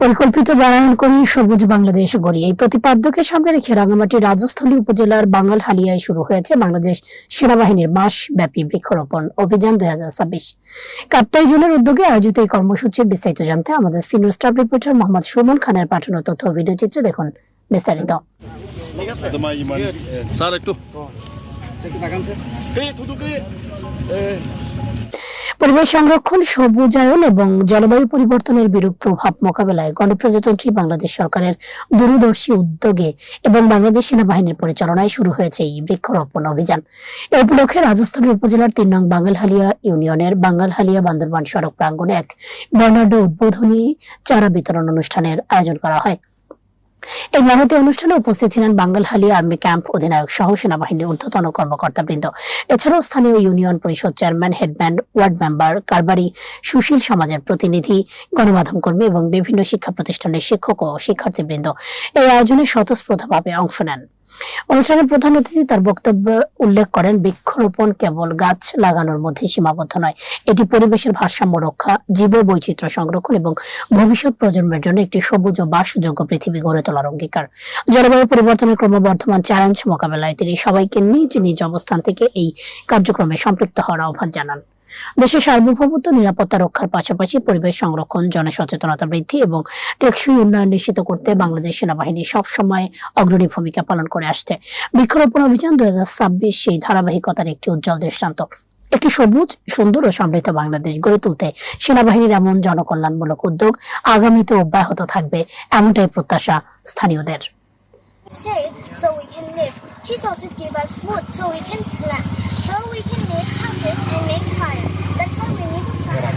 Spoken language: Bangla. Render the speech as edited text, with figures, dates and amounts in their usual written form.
পরিকল্পিত বনায়ন করি সবুজ বাংলাদেশ গড়ি এই প্রতিপাদ্যকে সামনে রেখে রাঙ্গামাটি রাজস্থলী উপজেলার বাঙ্গালহালিয়ায় শুরু হয়েছে বাংলাদেশ সেনাবাহিনীর মাসব্যাপী বৃক্ষরোপণ অভিযান 2026। কাপ্তাই জোনের উদ্যোগে আয়োজিত এই কর্মসূচির বিস্তারিত জানতে আমাদের senior staff reporter Mohammad Suman খানের পাঠানো তথ্য ও ভিডিও চিত্রে দেখুন বিস্তারিত। পরিবেশ সংরক্ষণ, সবুজায়ন এবং জলবায়ু পরিবর্তনের বিরূপ প্রভাব মোকাবেলায় গণপ্রজাতন্ত্রী বাংলাদেশ সরকারের দূরদর্শী উদ্যোগে এবং বাংলাদেশ সেনাবাহিনীর পরিচালনায় শুরু হয়েছে এই বৃক্ষরোপণ অভিযান। এ উপলক্ষে রাজস্থলী উপজেলার 3 নং বাঙ্গালহালিয়া ইউনিয়নের বাঙ্গালহালিয়া বান্দরবান সড়ক প্রাঙ্গণে এক বর্ণাঢ্য উদ্বোধনী চারা বিতরণ অনুষ্ঠানের আয়োজন করা হয়। এই মহতী অনুষ্ঠানে উপস্থিত ছিলেন বাঙ্গালহালিয়া আর্মি ক্যাম্প অধিনায়ক সহ সেনাবাহিনীর ঊর্ধ্বতন কর্মকর্তাবৃন্দ। এছাড়াও স্থানীয় ইউনিয়ন পরিষদ চেয়ারম্যান, হেডম্যান, ওয়ার্ড মেম্বার, কারবারি, সুশীল সমাজের প্রতিনিধি, গণমাধ্যম কর্মী এবং বিভিন্ন শিক্ষা প্রতিষ্ঠানের শিক্ষক ও শিক্ষার্থীবৃন্দ এই আয়োজনে স্বতঃস্ফূর্তভাবে অংশ নেন। অনুষ্ঠানের প্রধান অতিথি তার বক্তব্যে উল্লেখ করেন, বৃক্ষরোপণ কেবল গাছ লাগানোর মধ্যে সীমাবদ্ধ নয়, এটি পরিবেশের ভারসাম্য রক্ষা, জীব বৈচিত্র্য সংরক্ষণ এবং ভবিষ্যৎ প্রজন্মের জন্য একটি সবুজ ও বাসযোগ্য পৃথিবী গড়ে তোলার অঙ্গীকার। জলবায়ু পরিবর্তনের ক্রমবর্ধমান চ্যালেঞ্জ মোকাবেলায় তিনি সবাইকে নিজ নিজ অবস্থান থেকে এই কার্যক্রমে সম্পৃক্ত হওয়ার আহ্বান জানান। দেশের সার্বভৌমত্ব নিরাপত্তা রক্ষার পাশাপাশি পরিবেশ সংরক্ষণ, জনসচেতনতা বৃদ্ধি এবং টেকসই উন্নয়ন নিশ্চিত করতে বাংলাদেশ সেনাবাহিনী সবসময় অগ্রণী ভূমিকা পালন করে আসছে। বৃক্ষরোপণ অভিযান 2026 সেই ধারাবাহিকতার একটি উজ্জ্বল দৃষ্টান্ত। একটি সবুজ, সুন্দর ও সমৃদ্ধ বাংলাদেশ গড়ে তুলতে সেনাবাহিনীর এমন জনকল্যাণমূলক উদ্যোগ আগামীতে অব্যাহত থাকবে, এমনটাই প্রত্যাশা স্থানীয়দের। Shade so we can live. Trees also give us wood so we can plant. So we can make houses and make fire. That's why we need to plant.